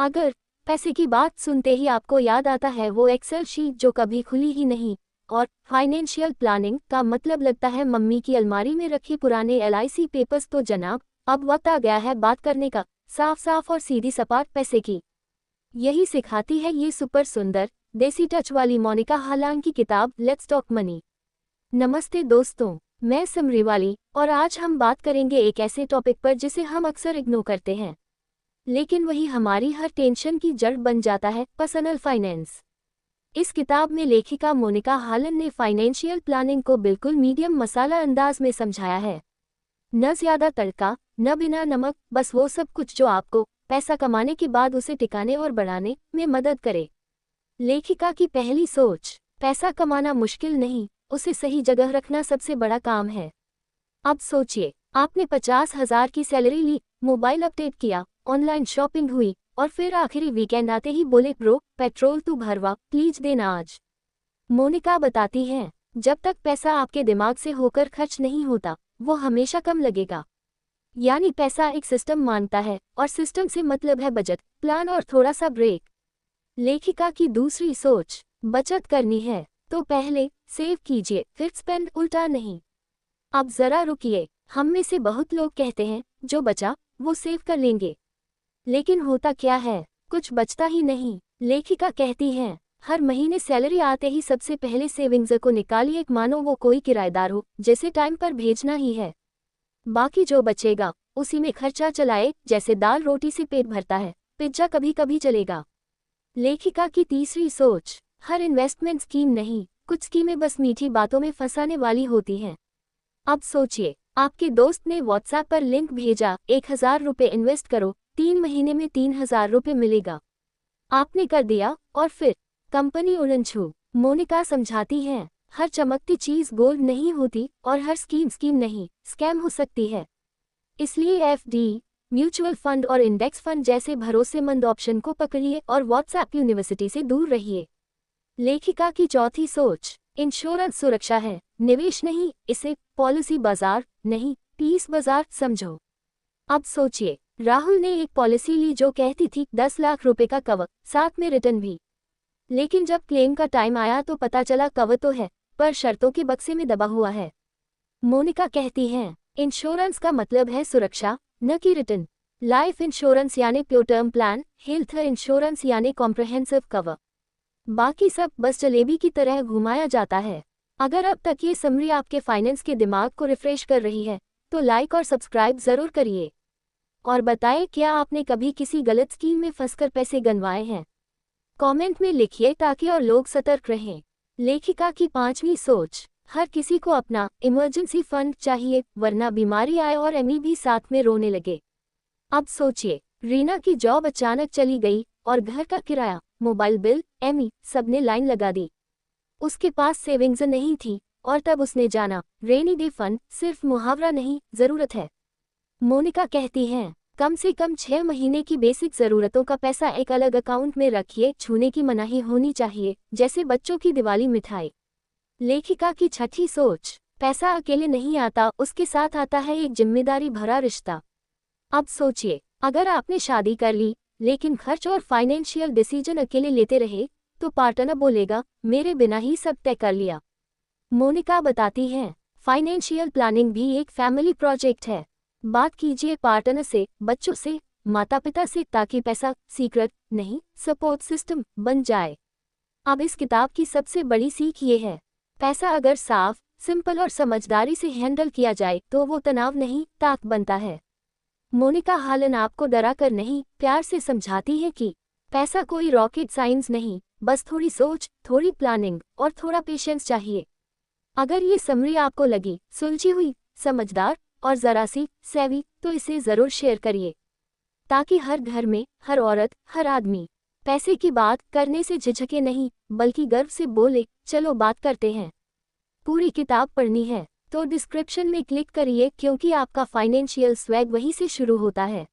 अगर पैसे की बात सुनते ही आपको याद आता है वो एक्सेल शीट जो कभी खुली ही नहीं, और फाइनेंशियल प्लानिंग का मतलब लगता है मम्मी की अलमारी में रखे पुराने LIC पेपर्स, तो जनाब अब वक्त आ गया है बात करने का, साफ साफ और सीधी सपाट पैसे की। यही सिखाती है ये सुपर सुंदर देसी टच वाली मोनिका हालान की किताब लेट्स टॉक मनी। नमस्ते दोस्तों, मैं समरीवाली और आज हम बात करेंगे एक ऐसे टॉपिक पर जिसे हम अक्सर इग्नोर करते हैं, लेकिन वही हमारी हर टेंशन की जड़ बन जाता है, पर्सनल फाइनेंस। इस किताब में लेखिका मोनिका हालन ने फाइनेंशियल प्लानिंग को बिल्कुल मीडियम मसाला अंदाज में समझाया है। न ज्यादा तड़का, न बिना नमक, बस वो सब कुछ जो आपको पैसा कमाने के बाद उसे टिकाने और बढ़ाने में मदद करे। लेखिका की पहली सोच, पैसा कमाना मुश्किल नहीं, उसे सही जगह रखना सबसे बड़ा काम है। अब सोचिए, आपने 50,000 की सैलरी ली, मोबाइल अपडेट किया, ऑनलाइन शॉपिंग हुई और फिर आखिरी वीकेंड आते ही बोले ब्रो पेट्रोल तू भरवा प्लीज देना आज। मोनिका बताती हैं, जब तक पैसा आपके दिमाग से होकर खर्च नहीं होता वो हमेशा कम लगेगा। यानी पैसा एक सिस्टम मानता है और सिस्टम से मतलब है बजट, प्लान और थोड़ा सा ब्रेक। लेखिका की दूसरी सोच, बचत करनी है तो पहले सेव कीजिए फिर स्पेंड, उल्टा नहीं। अब जरा रुकिए, हम में से बहुत लोग कहते हैं जो बचा वो सेव कर लेंगे, लेकिन होता क्या है, कुछ बचता ही नहीं। लेखिका कहती हैं, हर महीने सैलरी आते ही सबसे पहले सेविंग्स को निकालिए, मानो वो कोई किराएदार हो जैसे टाइम पर भेजना ही है। बाकी जो बचेगा उसी में खर्चा चलाए, जैसे दाल रोटी से पेट भरता है, पिज्जा कभी कभी चलेगा। लेखिका की तीसरी सोच, हर इन्वेस्टमेंट स्कीम नहीं, कुछ स्कीमें बस मीठी बातों में फंसाने वाली होती हैं। अब सोचिए, आपके दोस्त ने व्हाट्सएप पर लिंक भेजा, 1,000 रुपये इन्वेस्ट करो, 3 महीने में 3,000 रुपये मिलेगा। आपने कर दिया और फिर कंपनी उड़न छू। मोनिका समझाती हैं, हर चमकती चीज गोल्ड नहीं होती और हर स्कीम नहीं, स्कैम हो सकती है। इसलिए FD, म्यूचुअल फंड और इंडेक्स फंड जैसे भरोसेमंद ऑप्शन को पकड़िए और व्हाट्सएप यूनिवर्सिटी से दूर रहिए। लेखिका की चौथी सोच, इंश्योरेंस सुरक्षा है, निवेश नहीं, इसे पॉलिसी बाजार नहीं, पीस बाजार समझो। अब सोचिए, राहुल ने एक पॉलिसी ली जो कहती थी 10 लाख रुपए का कवर, साथ में रिटर्न भी। लेकिन जब क्लेम का टाइम आया तो पता चला कवर तो है पर शर्तों के बक्से में दबा हुआ है। मोनिका कहती हैं, इंश्योरेंस का मतलब है सुरक्षा, न कि रिटर्न। लाइफ इंश्योरेंस यानी pure term plan, health insurance यानी कॉम्प्रहेंसिव कवर। बाकी सब बस जलेबी की तरह घुमाया जाता है। अगर अब तक ये समरी आपके फाइनेंस के दिमाग को रिफ्रेश कर रही है तो लाइक और सब्सक्राइब जरूर करिए। और बताएं, क्या आपने कभी किसी गलत स्कीम में फंसकर पैसे गंवाए हैं? कमेंट में लिखिए ताकि और लोग सतर्क रहें। लेखिका की पांचवी सोच, हर किसी को अपना इमरजेंसी फंड चाहिए, वरना बीमारी आए और एमी भी साथ में रोने लगे। अब सोचिए, रीना की जॉब अचानक चली गई और घर का किराया, मोबाइल बिल, एमी सबने लाइन लगा दी। उसके पास सेविंग्स नहीं थी और तब उसने जाना रेनी डे फंड सिर्फ मुहावरा नहीं, जरूरत है। मोनिका कहती हैं, कम से कम 6 महीने की बेसिक जरूरतों का पैसा एक अलग अकाउंट में रखिए, छूने की मनाही होनी चाहिए, जैसे बच्चों की दिवाली मिठाई। लेखिका की छठी सोच, पैसा अकेले नहीं आता, उसके साथ आता है एक जिम्मेदारी भरा रिश्ता। अब सोचिए, अगर आपने शादी कर ली लेकिन खर्च और फाइनेंशियल डिसीजन अकेले लेते रहे तो पार्टनर बोलेगा मेरे बिना ही सब तय कर लिया। मोनिका बताती हैं, फाइनेंशियल प्लानिंग भी एक फैमिली प्रोजेक्ट है। बात कीजिए पार्टनर से, बच्चों से, माता पिता से, ताकि पैसा सीक्रेट नहीं, सपोर्ट सिस्टम बन जाए। अब इस किताब की सबसे बड़ी सीख ये है, पैसा अगर साफ, सिंपल और समझदारी से हैंडल किया जाए तो वो तनाव नहीं, ताकत बनता है। मोनिका हालन आपको डरा कर नहीं, प्यार से समझाती है कि पैसा कोई रॉकेट साइंस नहीं, बस थोड़ी सोच, थोड़ी प्लानिंग और थोड़ा पेशेंस चाहिए। अगर ये समरी आपको लगी सुलझी हुई, समझदार और जरा सी सेवी, तो इसे जरूर शेयर करिए, ताकि हर घर में, हर औरत, हर आदमी पैसे की बात करने से झिझके नहीं, बल्कि गर्व से बोले चलो बात करते हैं। पूरी किताब पढ़नी है तो डिस्क्रिप्शन में क्लिक करिए, क्योंकि आपका फाइनेंशियल स्वैग वहीं से शुरू होता है।